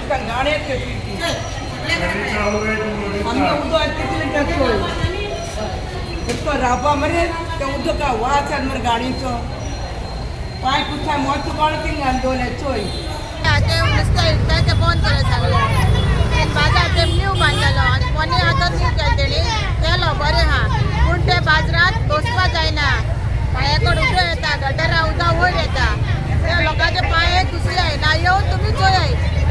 तुका गाण्यात घेतली आमगे उदक तितले टाकतोय तो राबा मरे त्या उदका वाच मरे गाडीचो पाय कुठा मोठ कोण थिंग आंदोले चोय ते नुस्तें इकताय ते बंद करायला सांगले बाजार ते न्यू बांदलेलो आनी कोणी आतां न्यू केलो तेणी केलो बरें हा पूण ते बाजारांत बसपा जायना पांयाकड उदक येता गटारा उदक वयर येता त्या लोकांचे पांय दुसरे ना येवन तुमी चोय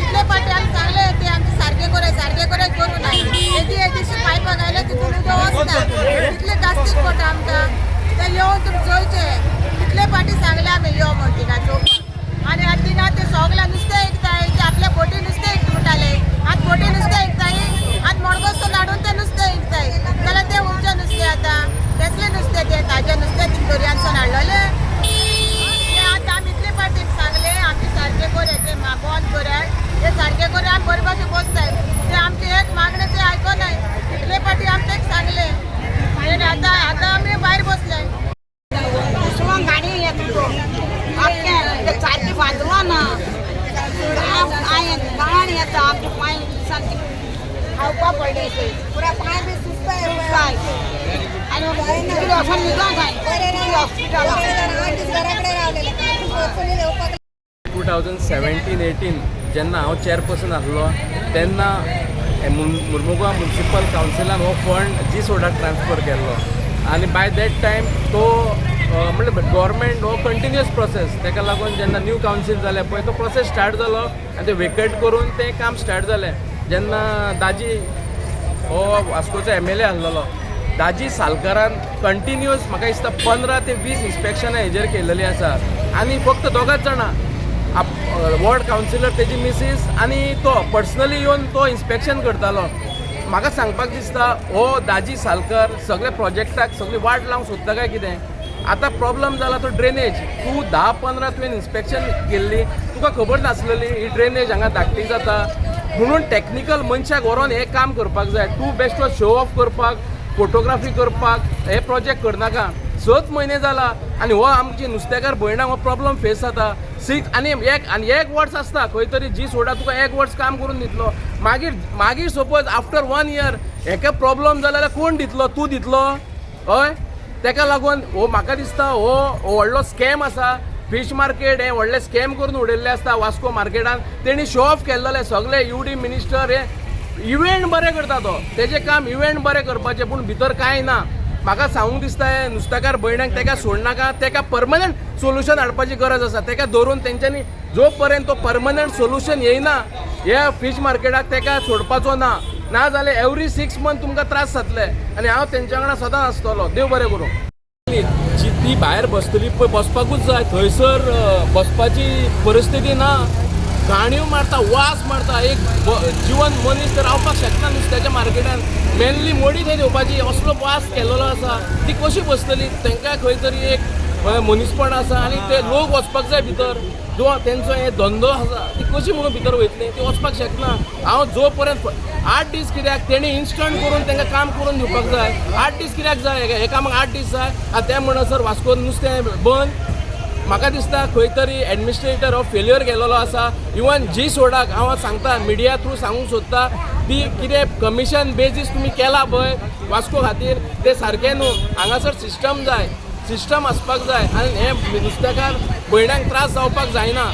इतले फाटी आमी सांगले ते आमचे सारके करे करूं ना एदी पायपाक आयले तितून उदक वचना इतले कास्तीक पडटा आमकां ते येवन तुमी चोयचे इतले फाटी सांगले आमी यो म्हण थिंगा चोवपाक आनी आतां थिंगा ते सगळ्या नुस्तें विकताय ते आपल्या बोटी नुस्तें विकता म्हणटाले आतां बोटी नुस्तें विकताय आतां मडगोस्तो हाडून ते नुस्तें विकताय जाल्यार ते उंचें नुस्तें आतां कसलें नुस्तें तें ताजें नुस्तें तीं दर्यांतसून हाडलेलें तें आतां आमी इतले फाटी सांगले आमी सारकें कोर ते बंद करात ते सारकें कोर आमी बरे भाशेन बसताय ते आमचे एक मागणें ते आयकनाय इतले फाटी आमी तें सांगले आनी आतां आमी भायर बसले गाडी येता ते सारकें बांदलो ना गाण येता आमचे पांय सारके खावपा पडले पुरा पांय बी सुस्ताय आनी वचून न्हिदो जाय हॉस्पिटल 2017-18 जेन्ना हांव चेअरपर्सन आसलो तेन्ना मुर्मुगांव म्युनिसिपल कावन्सिलान हो फंड जी सोडाक ट्रान्सफर केल्लो आनी बाय दॅट टायम तो म्हणजे गव्हर्मेंट हो कंटिन्युअस प्रोसेस ताका लागून जेन्ना न्यू कावन्सील जालें पळय तो प्रोसेस स्टार्ट जालो आनी ते वेकेट करून तें काम स्टार्ट जालें जेन्ना दाजी हो वास्कोचो MLA आसलेलो दाजी सालकारान कंटिन्युअस म्हाका दिसता 15 ते 20 इन्स्पेक्शनां हेजेर केलेलीं आसा आनी फक्त दोगांच जाणां वॉर्ड कावन्सिलर तेजी मिसीस आनी तो पर्सनली येवन तो इन्स्पेक्शन करतालो म्हाका सांगपाक दिसता हो दाजी सालकर सगळे प्रोजेक्टाक सगळी वाट लावंक सोदता काय कितें आतां प्रॉब्लम जाला तो ड्रेनेज तूं 10-15 तुवें इन्स्पेक्शन केल्ली तुका खबर नासलेली ही ड्रेनेज हांगा धाकटी जाता म्हणून टॅक्निकल मनशाक व्हरोन हें काम करपाक जाय तूं बेश्टो शो ऑफ करपाक फोटोग्राफी करपाक हे प्रोजेक्ट करनाका 7 म्हयने जाला आनी हो आमची नुस्तेकार भयणाक हो प्रॉब्लम फेस जाता 6 आनी एक वर्स आसता खंय तरी जी सोडा तुका 1 वर्स काम करून दितलो मागीर सपोज आफ्टर 1 इयर हेका प्रॉब्लम जाल्यार कोण दितलो तूं दितलो हय तेका लागून हो म्हाका दिसता हो व्हडलो स्कॅम आसा फीश मार्केट हे व्हडले स्कॅम करून उडयल्ले आसता वास्को मार्केटान तेणी शो ऑफ केल्लेले सगळे UD मिनिस्टर हे इव्हेंट बरें करता तो तेजें काम इव्हेंट बरें करपाचें पूण भितर कांय ना म्हाका सांगूंक दिसता हे नुस्तेकार भयणाक तेका सोडनाका तेका परमनंट सोल्युशन हाडपाची गरज आसा तेका धरून तेंच्यांनी जो पर्यंत तो परमनंट सोल्युशन येयना ह्या फीश मार्केटाक तेका सोडपाचो ना जाल्यार एवरी 6 मंथ तुमकां त्रास जातले आनी हांव तेंच्या वांगडा सदां आसतलो देव बरें करूं जी ती भायर बसतली पळय बसपाकूच जाय थंयसर बसपाची परिस्थिती ना गाणयो मारता वास मारता एक जीवन मनीस तर रावपाक शकना नुस्त्याच्या मार्केटान मेनली मोडी थंय येवपाची असलो वास केलेलो आसा ती कशी बसतली तांकां खंय तरी एक मनीसपण आसा आनी ते लोक वचपाक जाय भितर जो तेंचो हे धंदो आसा ती कशी म्हणून भितर वयतली ती वचपाक शकना हांव जो पर्यंत 8 दीस कित्याक तेणी इन्स्टंट करून तांकां काम करून दिवपाक जाय 8 दीस कित्याक जाय हे कामाक 8 दीस जाय आतां त्या म्हणसर वास्को नुस्तें बंद म्हाका दिसता खंय तरी एडमिनिस्ट्रेटर हो फेल्युअर गेलेलो आसा इवन जी सोडाक हांव सांगता मिडिया थ्रू सांगूंक सोदता ती कितें कमिशन बेजीस तुमी केला पळय वास्को खातीर तें सारकें न्हू हांगासर सिस्टम जाय सिस्टम आसपाक जाय आनी हे नुस्तेकार भयणांक त्रास जावपाक जायना